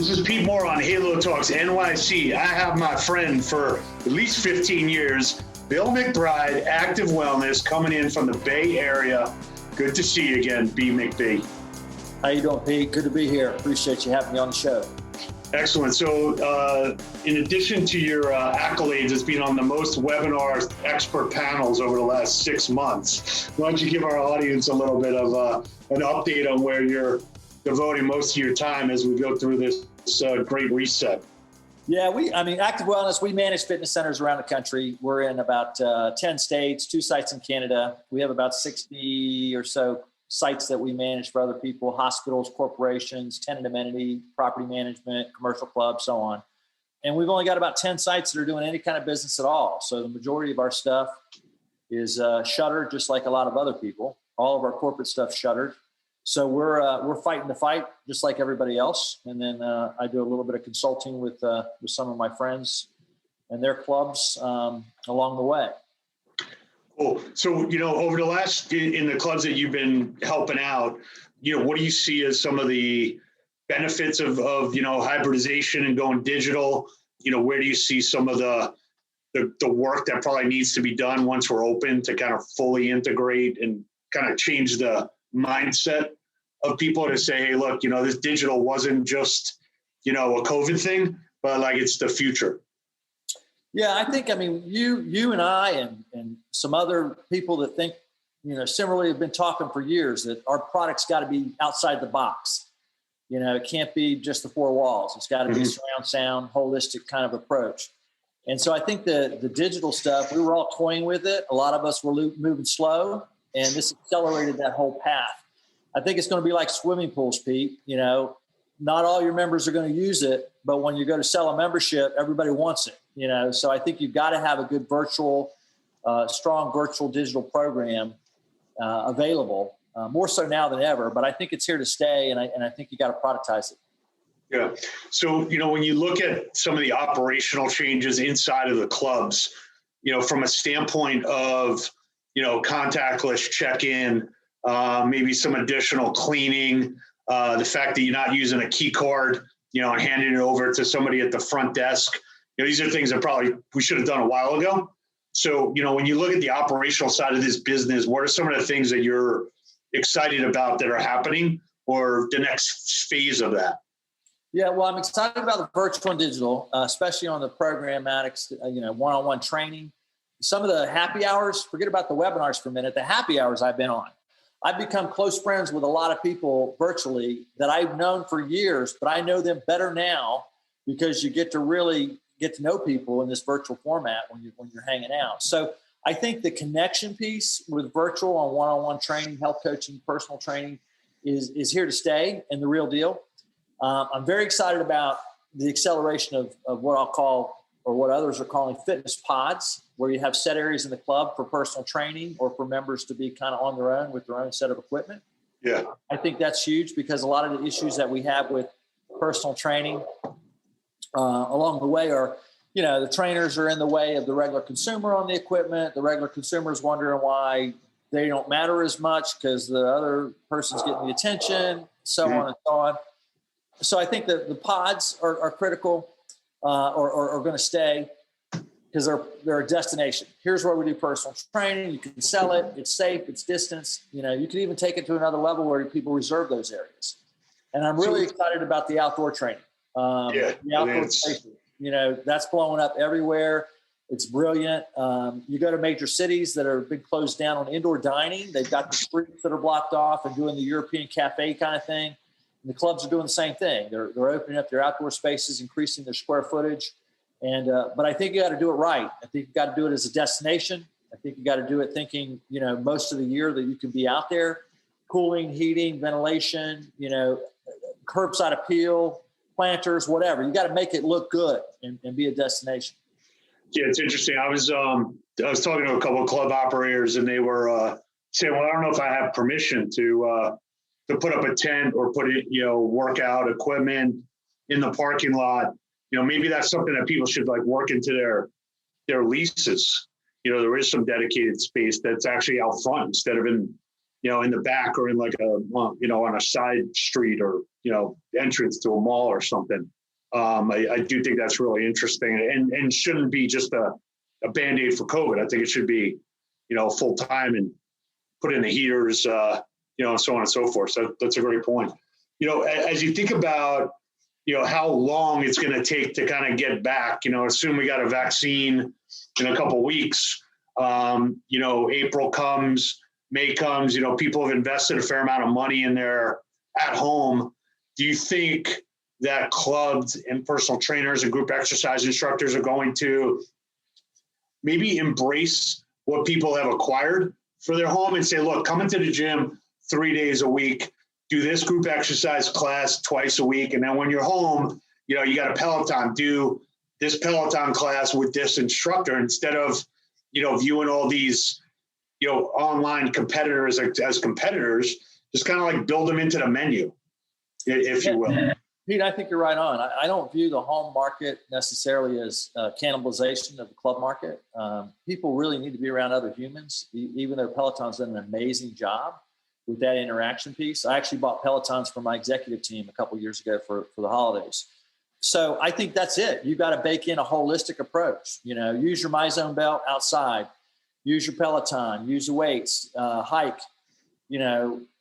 This is Pete Moore on Halo Talks NYC. I have my friend for at least 15 years, Bill McBride, Active Wellness, coming in from the Bay Area. Good to see you again, B. McB. How you doing, Pete? Good to be here. Appreciate you having me on the show. Excellent. So in addition to your accolades as being on the most webinar expert panels over the last 6 months, why don't you give our audience a little bit of an update on where you're devoting most of your time as we go through this great reset? Yeah, Active Wellness, we manage fitness centers around the country. We're in about 10 states, 2 sites in Canada. We have about 60 or so sites that we manage for other people, hospitals, corporations, tenant amenity, property management, commercial clubs, so on. And we've only got about 10 sites that are doing any kind of business at all. So the majority of our stuff is shuttered, just like a lot of other people. All of our corporate stuff shuttered. So we're fighting the fight just like everybody else. And then I do a little bit of consulting with some of my friends and their clubs along the way. Cool. So, over the last, in the clubs that you've been helping out, what do you see as some of the benefits of hybridization and going digital? Where do you see some of the work that probably needs to be done once we're open to kind of fully integrate and kind of change the mindset of people to say, hey, look, this digital wasn't just, a COVID thing, but like it's the future. Yeah, I think, you and I and some other people that think, similarly have been talking for years that our product's got to be outside the box. It can't be just the 4 walls. It's got to be a surround sound, holistic kind of approach. And so I think the digital stuff, we were all toying with it. A lot of us were moving slow, and this accelerated that whole path. I think it's going to be like swimming pools, Pete. Not all your members are going to use it, but when you go to sell a membership, everybody wants it. So I think you've got to have a good strong virtual digital program available, more so now than ever. But I think it's here to stay, and I think you got to productize it. Yeah. So when you look at some of the operational changes inside of the clubs, from a standpoint of contactless check-in, maybe some additional cleaning, the fact that you're not using a key card, and handing it over to somebody at the front desk. These are things that probably we should have done a while ago. So, when you look at the operational side of this business, what are some of the things that you're excited about that are happening or the next phase of that? Yeah, well, I'm excited about the virtual and digital, especially on the programmatics, one-on-one training. Some of the happy hours, forget about the webinars for a minute, the happy hours I've been on. I've become close friends with a lot of people virtually that I've known for years, but I know them better now because you get to really get to know people in this virtual format when you're hanging out. So I think the connection piece with virtual on one-on-one training, health coaching, personal training is here to stay and the real deal. I'm very excited about the acceleration of what I'll call, or what others are calling, fitness pods, where you have set areas in the club for personal training or for members to be kind of on their own with their own set of equipment. Yeah. I think that's huge because a lot of the issues that we have with personal training along the way are, the trainers are in the way of the regular consumer on the equipment. The regular consumer is wondering why they don't matter as much because the other person's getting the attention, so on and so on. So I think that the pods are critical or going to stay because they're a destination. Here's where we do personal training. You can sell it. It's safe. It's distance. You can even take it to another level where people reserve those areas. And I'm really excited about the outdoor training. The outdoor spaces, that's blowing up everywhere. It's brilliant. You go to major cities that have been closed down on indoor dining. They've got the streets that are blocked off and doing the European cafe kind of thing. And the clubs are doing the same thing. They're opening up their outdoor spaces, increasing their square footage. And but I think you got to do it right. I think you got to do it as a destination. I think you got to do it thinking, most of the year that you can be out there, cooling, heating, ventilation, curbside appeal, planters, whatever. You got to make it look good and be a destination. Yeah, it's interesting. I was talking to a couple of club operators, and they were saying, "Well, I don't know if I have permission to put up a tent or put it, workout equipment in the parking lot. Maybe that's something that people should work into their leases. There is some dedicated space that's actually out front instead of in in the back or in like on a side street or, entrance to a mall or something. I do think that's really interesting and shouldn't be just a Band-Aid for COVID. I think it should be, full time and put in the heaters, and so on and so forth. So that's a great point. As you think about, how long it's going to take to kind of get back, assume we got a vaccine in a couple of weeks, April comes, May comes, people have invested a fair amount of money in their at home. Do you think that clubs and personal trainers and group exercise instructors are going to maybe embrace what people have acquired for their home and say, look, come into the gym 3 days a week, do this group exercise class twice a week. And then when you're home, you got a Peloton, do this Peloton class with this instructor instead of, viewing all these, online competitors as competitors, just kind of like build them into the menu, if you will. Pete, I think you're right on. I don't view the home market necessarily as cannibalization of the club market. People really need to be around other humans, even though Peloton's done an amazing job with that interaction piece. I actually bought Pelotons for my executive team a couple of years ago for the holidays. So I think that's it. You've got to bake in a holistic approach. Use your MyZone belt outside, use your Peloton, use the weights, hike,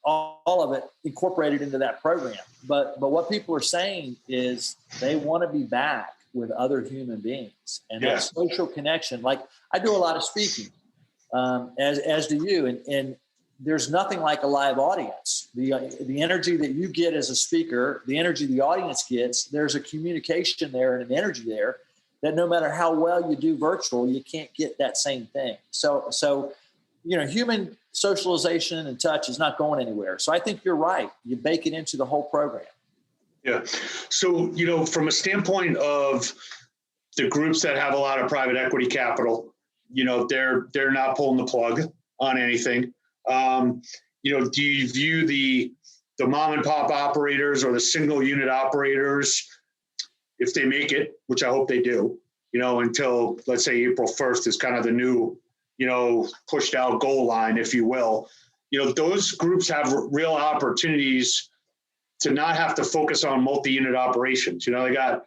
all of it incorporated into that program. But what people are saying is they want to be back with other human beings and that social connection. Like I do a lot of speaking, as do you, and there's nothing like a live audience. The energy that you get as a speaker, the energy the audience gets, there's a communication there and an energy there that no matter how well you do virtual, you can't get that same thing. So human socialization and touch is not going anywhere. So I think you're right. You bake it into the whole program. Yeah. So, from a standpoint of the groups that have a lot of private equity capital, they're not pulling the plug on anything. Do you view the mom and pop operators or the single unit operators, if they make it, which I hope they do, until let's say April 1st is kind of the new, pushed out goal line, if you will, those groups have real opportunities to not have to focus on multi-unit operations. They got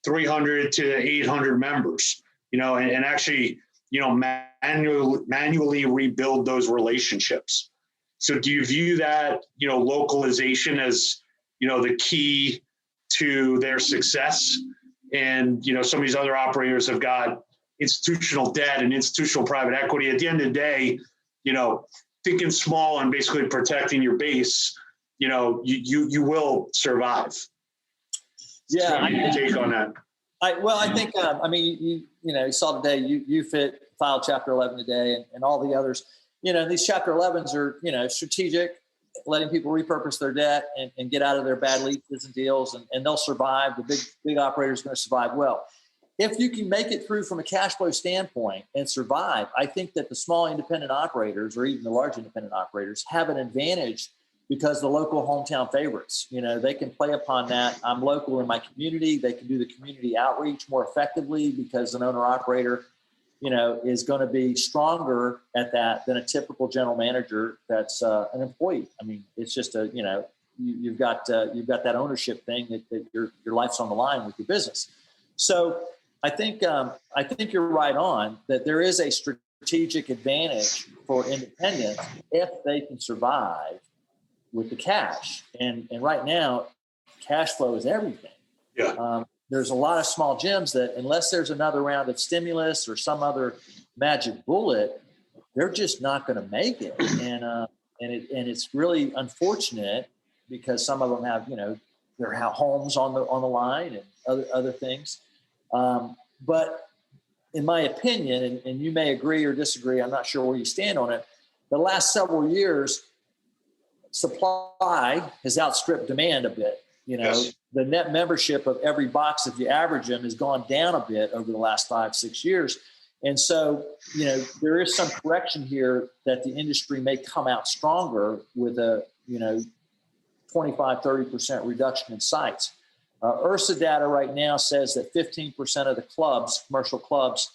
300 to 800 members, and actually, manually rebuild those relationships. So do you view that, localization as, the key to their success? And, some of these other operators have got institutional debt and institutional private equity. At the end of the day, thinking small and basically protecting your base, you will survive. Yeah. Your take on that? I think, you saw today, you fit filed Chapter 11 today and all the others, these Chapter 11s are, strategic, letting people repurpose their debt and get out of their bad leases and deals, and they'll survive. The big operator is going to survive well. If you can make it through from a cash flow standpoint and survive, I think that the small independent operators or even the large independent operators have an advantage because the local hometown favorites, they can play upon that. I'm local in my community. They can do the community outreach more effectively because an owner operator, is going to be stronger at that than a typical general manager that's an employee. I mean, it's just you've got that ownership thing that your life's on the line with your business. So I think you're right on that there is a strategic advantage for independents if they can survive with the cash. And right now, cash flow is everything. Yeah. There's a lot of small gyms that unless there's another round of stimulus or some other magic bullet, they're just not going to make it. And it's really unfortunate because some of them have, their homes on the line and other things. But in my opinion, and you may agree or disagree, I'm not sure where you stand on it, the last several years, supply has outstripped demand a bit. Yes. The net membership of every box, if you average them, has gone down a bit over the last 5-6 years. And so, there is some correction here that the industry may come out stronger with a, 25-30% reduction in sites. IRSA data right now says that 15% of the clubs, commercial clubs,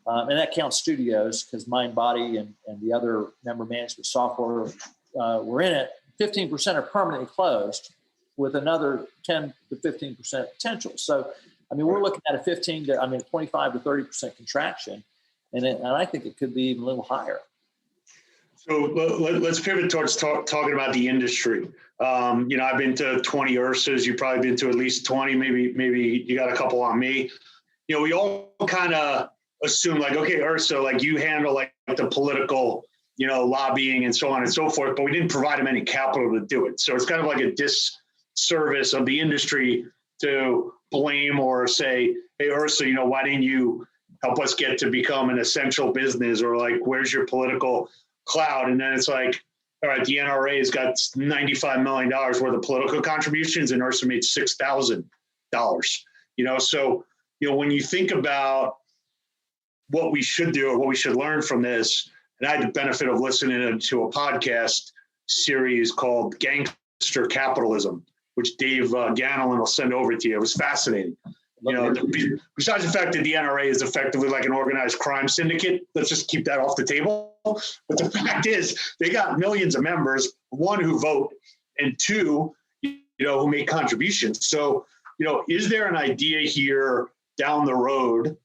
and that counts studios because MindBody and the other member management software were in it, 15% are permanently closed, with another 10 to 15% potential. So, I mean, we're looking at a 25 to 30% contraction, and I think it could be even a little higher. So let's pivot towards talking about the industry. I've been to 20 IRSAs. You've probably been to at least 20. Maybe you got a couple on me. We all kind of assume like, okay, IRSA, like you handle like the political, lobbying and so on and so forth, but we didn't provide them any capital to do it. So it's kind of like a disservice of the industry to blame or say, hey, IRSA, why didn't you help us get to become an essential business, or like, where's your political cloud? And then it's like, all right, the NRA has got $95 million worth of political contributions and IRSA made $6,000, So, when you think about what we should do or what we should learn from this, and I had the benefit of listening to a podcast series called Gangster Capitalism, which Dave Ganelin will send over to you. It was fascinating. Besides the fact that the NRA is effectively like an organized crime syndicate, let's just keep that off the table. But the fact is, they got millions of members, one, who vote, and two, who make contributions. So, is there an idea here down the road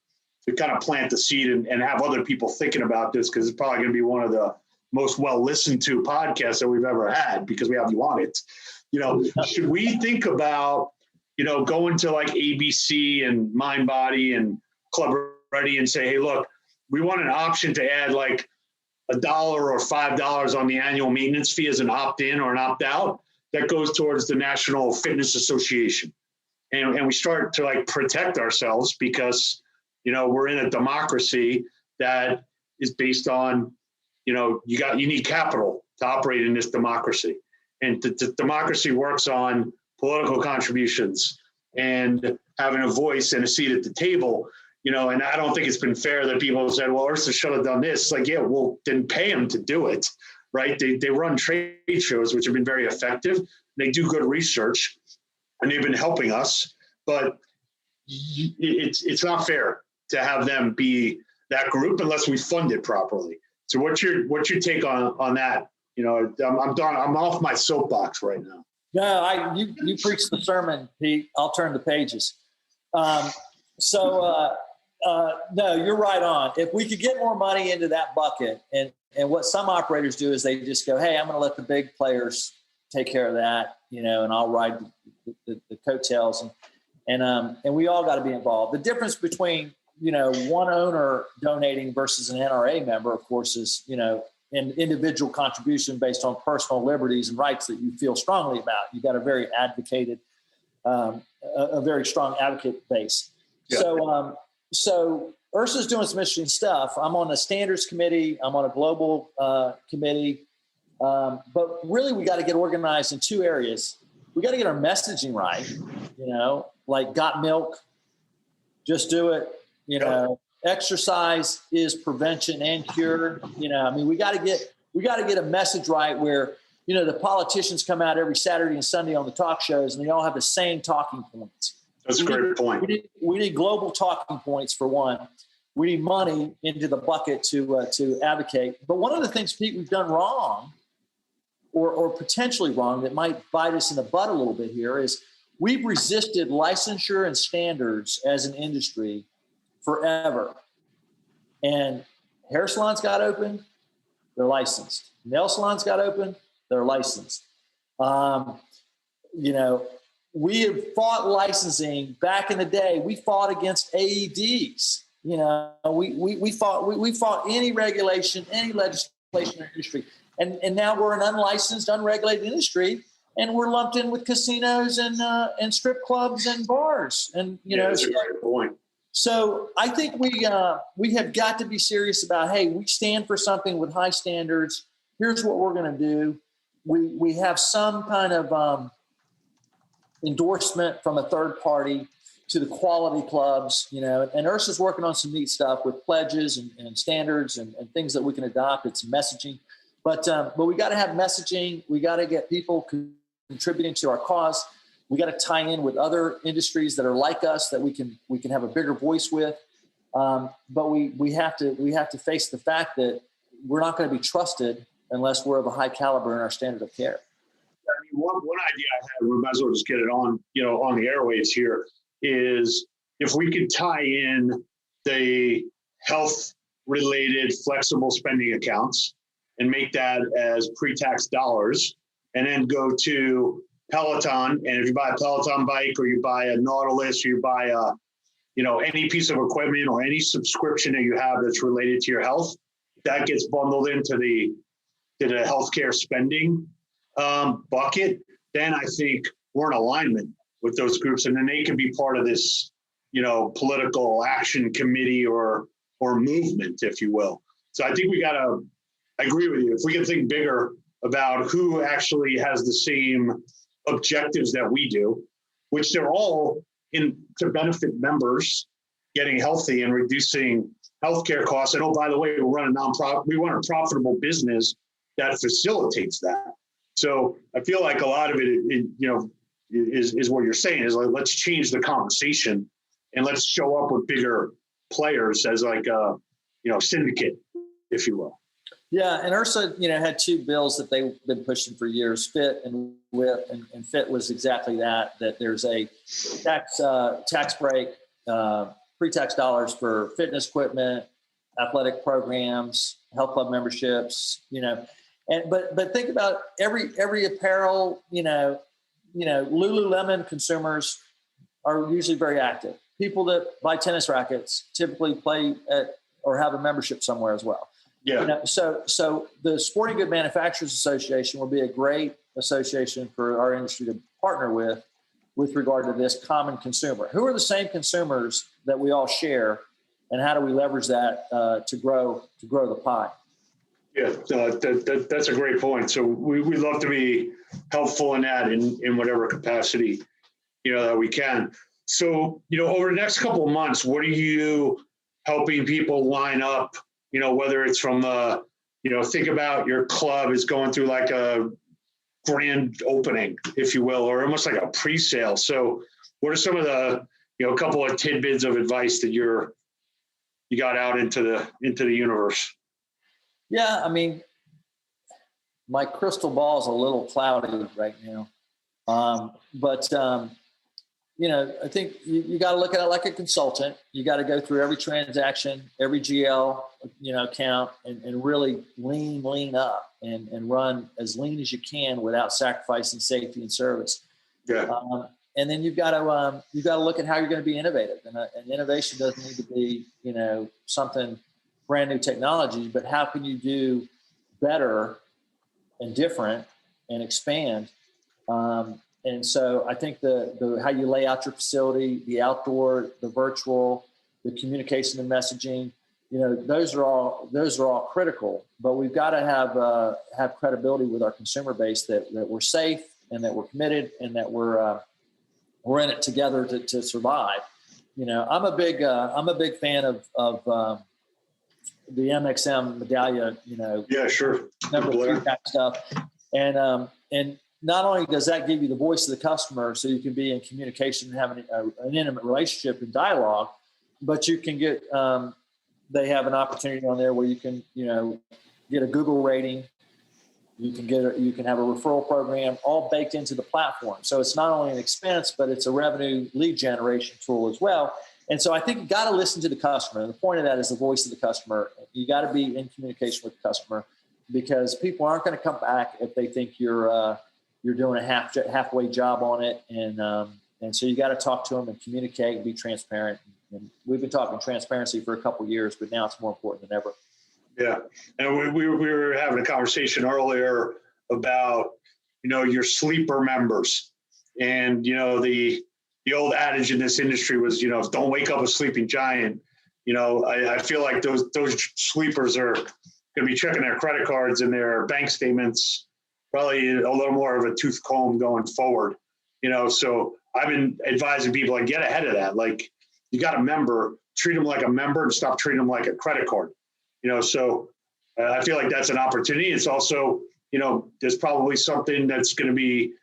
to kind of plant the seed and have other people thinking about this? Because it's probably going to be one of the most well listened to podcasts that we've ever had, because we have you on it. Should we think about, going to like ABC and MindBody and Club Ready and say, hey, look, we want an option to add like $1 or $5 on the annual maintenance fee as an opt-in or an opt-out that goes towards the National Fitness Association. And we start to like protect ourselves because, we're in a democracy that is based on, you need capital to operate in this democracy. And the democracy works on political contributions and having a voice and a seat at the table, and I don't think it's been fair that people have said, well, IRSA should have done this. Like, yeah, well, didn't pay them to do it, right? They run trade shows, which have been very effective. They do good research, and they've been helping us, but it's not fair to have them be that group unless we fund it properly. So what's your take on that? I'm done. I'm off my soapbox right now. No, you preach the sermon, Pete. I'll turn the pages. No, you're right on. If we could get more money into that bucket, and what some operators do is they just go, hey, I'm going to let the big players take care of that, and I'll ride the coattails, and we all got to be involved. The difference between, one owner donating versus an NRA member, of course, is, an individual contribution based on personal liberties and rights that you feel strongly about. You've got a very strong advocate base. Yeah. So IRSA's doing some interesting stuff. I'm on the standards committee. I'm on a global committee. But really, we got to get organized in two areas. We got to get our messaging right, like got milk, just do it, exercise is prevention and cure. We got to get a message right where, the politicians come out every Saturday and Sunday on the talk shows and they all have the same talking points. That's a great point. We need global talking points for one. We need money into the bucket to advocate. But one of the things, Pete, we've done wrong or potentially wrong that might bite us in the butt a little bit here is we've resisted licensure and standards as an industry forever. And hair salons got opened, they're licensed. Nail salons got opened, they're licensed. We have fought licensing back in the day. We fought against AEDs. We fought any regulation, any legislation in the industry. And now we're an unlicensed, unregulated industry, and we're lumped in with casinos and strip clubs and bars. And that's a great point. So I think we have got to be serious about, hey, we stand for something with high standards. Here's what we're going to do. We have some kind of endorsement from a third party to the quality clubs, and IRSA's working on some neat stuff with pledges and standards and things that we can adopt. It's messaging, but we got to have messaging. We got to get people contributing to our cause. We got to tie in with other industries that are like us that we can have a bigger voice with. But we have to face the fact that we're not going to be trusted unless we're of a high caliber in our standard of care. I mean, one idea I had, we might as well just get it on, on the airwaves here, is if we could tie in the health-related flexible spending accounts and make that as pre-tax dollars, and then go to Peloton, and if you buy a Peloton bike or you buy a Nautilus or you buy a, any piece of equipment or any subscription that you have that's related to your health, that gets bundled into the healthcare spending bucket, then I think we're in alignment with those groups, and then they can be part of this, political action committee or movement, if you will. So I think I agree with you. If we can think bigger about who actually has the same objectives that we do, which they're all to benefit members getting healthy and reducing healthcare costs. And by the way, we run a profitable business that facilitates that. So I feel like a lot of it, is what you're saying is like, let's change the conversation and let's show up with bigger players as like a, syndicate, if you will. Yeah, and HRSA, had two bills that they've been pushing for years, FIT and WHIP, and FIT was exactly that there's a tax break, pre-tax dollars for fitness equipment, athletic programs, health club memberships, but think about every apparel, Lululemon consumers are usually very active. People that buy tennis rackets typically play at or have a membership somewhere as well. Yeah. So the Sporting Good Manufacturers Association will be a great association for our industry to partner with regard to this common consumer. Who are the same consumers that we all share, and how do we leverage that to grow the pie? Yeah, that's a great point. So we love to be helpful in that in whatever capacity that we can. So over the next couple of months, what are you helping people line up? Whether it's from think about your club is going through like a grand opening, if you will, or almost like a pre-sale. So what are some of the a couple of tidbits of advice that you got out into the universe? Yeah, I mean, my crystal ball is a little cloudy right now, but I think you got to look at it like a consultant. You got to go through every transaction, every GL, account, and really lean up and run as lean as you can without sacrificing safety and service. Yeah. And then you've got to look at how you're going to be innovative. And innovation doesn't need to be, something brand new technology, but how can you do better and different and expand? And so I think the how you lay out your facility, the outdoor, the virtual, the communication and messaging, those are all critical. But we've got to have credibility with our consumer base that we're safe and that we're committed and that we're in it together to survive. I'm a big fan of the MXM medallia. Yeah, sure. Number 3 stuff, and not only does that give you the voice of the customer so you can be in communication and have an intimate relationship and dialogue, but you can get they have an opportunity on there where you can get a Google rating, you can have a referral program all baked into the platform. So it's not only an expense, but it's a revenue lead generation tool as well. And so I think you got to listen to the customer. And the point of that is the voice of the customer. You got to be in communication with the customer, because people aren't going to come back if they think you're doing a halfway job on it. And so you got to talk to them and communicate and be transparent. And we've been talking transparency for a couple of years, but now it's more important than ever. Yeah. And we were having a conversation earlier about, your sleeper members, and, the old adage in this industry was, don't wake up a sleeping giant. I feel like those sleepers are going to be checking their credit cards and their bank statements, probably a little more of a tooth comb going forward. So I've been advising people, like, get ahead of that. Like, you got a member, treat them like a member and stop treating them like a credit card. So I feel like that's an opportunity. It's also, there's probably something that's going to be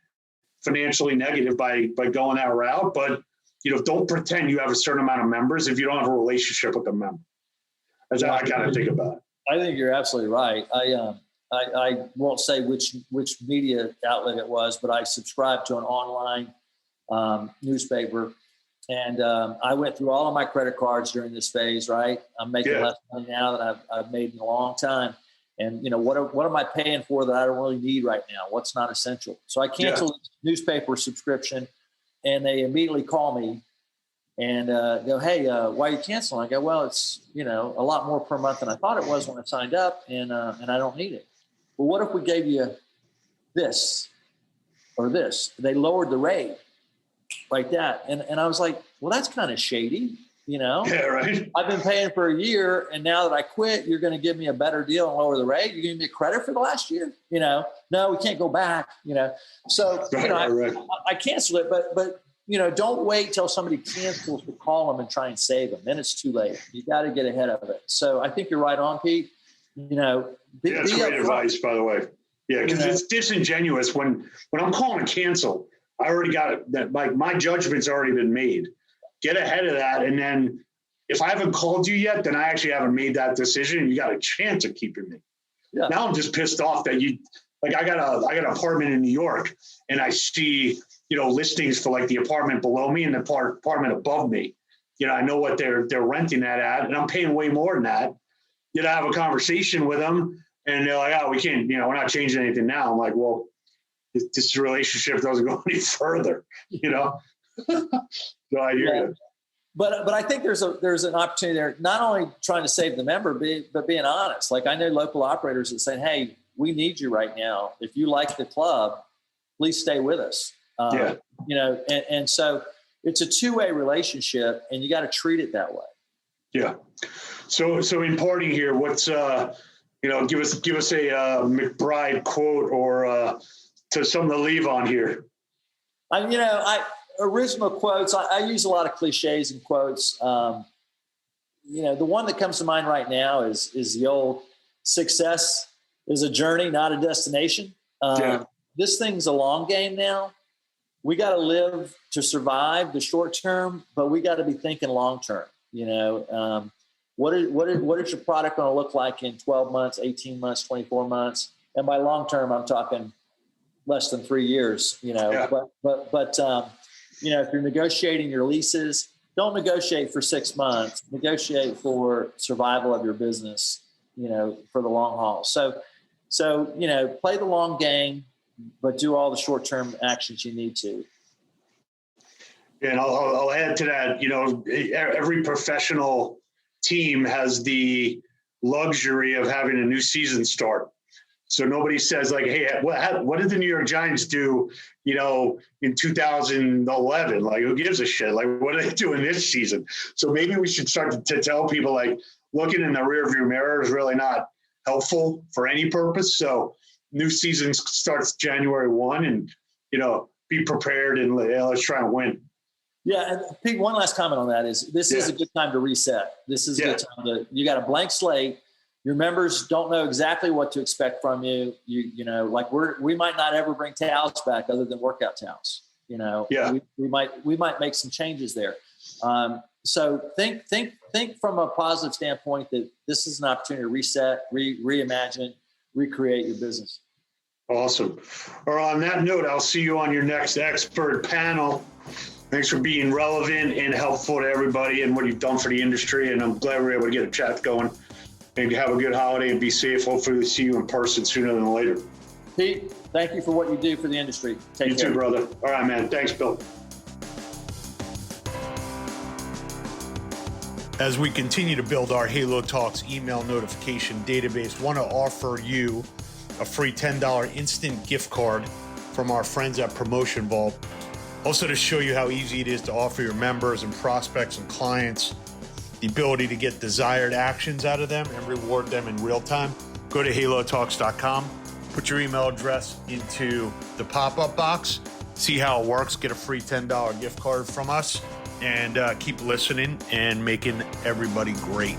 financially negative by going that route, but don't pretend you have a certain amount of members if you don't have a relationship with the member. That's how I kind of think about it. I think you're absolutely right. I won't say which media outlet it was, but I subscribed to an online newspaper. And I went through all of my credit cards during this phase, right? I'm making less money now than I've made in a long time. And, what am I paying for that I don't really need right now? What's not essential? So I canceled the newspaper subscription, and they immediately call me and go, hey, why are you canceling? I go, well, it's, a lot more per month than I thought it was when I signed up, and I don't need it. Well, what if we gave you this or this? They lowered the rate like that. And I was like, well, that's kind of shady, Yeah, right. I've been paying for a year, and now that I quit, you're going to give me a better deal and lower the rate. You're giving me credit for the last year, No, we can't go back, So, I canceled it, but don't wait till somebody cancels to call them and try and save them. Then it's too late. You got to get ahead of it. So I think you're right on, Pete. That's great advice, by the way. Yeah, because it's disingenuous when I'm calling to cancel. I already got it. That my judgment's already been made. Get ahead of that, and then if I haven't called you yet, then I actually haven't made that decision, and you got a chance of keeping me. Yeah. Now I'm just pissed off that I got an apartment in New York, and I see listings for the apartment below me and the apartment above me. I know what they're renting that at, and I'm paying way more than that. I have a conversation with them, and they're like, "Oh, we can't. We're not changing anything now." I'm like, "Well, this relationship doesn't go any further." So I hear you. But I think there's an opportunity there, not only trying to save the member, but being honest. Like, I know local operators that say, hey, we need you right now. If you like the club, please stay with us. And so it's a two-way relationship, and you got to treat it that way. Yeah. So in parting here, what's give us a McBride quote or to something to leave on here. Original quotes. I use a lot of cliches and quotes. The one that comes to mind right now is the old success is a journey, not a destination. This thing's a long game now. We got to live to survive the short term, but we got to be thinking long term. What is your product going to look like in 12 months, 18 months, 24 months? And by long term, I'm talking less than 3 years. If you're negotiating your leases, don't negotiate for 6 months. Negotiate for survival of your business, for the long haul. So play the long game, but do all the short-term actions you need to. And I'll add to that, every professional team has the luxury of having a new season start. So nobody says hey, what did the New York Giants do, in 2011? Who gives a shit? What are they doing this season? So maybe we should start to tell people looking in the rearview mirror is really not helpful for any purpose. So new season starts January 1 and, be prepared and let's try and win. Yeah. And Pete, one last comment on that is this is a good time to reset. This is a good time you got a blank slate. Your members don't know exactly what to expect from you. We might not ever bring towels back other than workout towels. We might make some changes there. So think from a positive standpoint that this is an opportunity to reset, reimagine, recreate your business. Awesome. Or on that note, I'll see you on your next expert panel. Thanks for being relevant and helpful to everybody and what you've done for the industry. And I'm glad we were able to get a chat going. And have a good holiday and be safe. Hopefully we'll see you in person sooner than later. Pete, thank you for what you do for the industry. Take care. You too, brother. All right, man. Thanks, Bill. As we continue to build our Halo Talks email notification database, want to offer you a free $10 instant gift card from our friends at Promotion Vault. Also to show you how easy it is to offer your members and prospects and clients the ability to get desired actions out of them and reward them in real time. Go to halotalks.com, put your email address into the pop-up box, see how it works, get a free $10 gift card from us, and keep listening and making everybody great.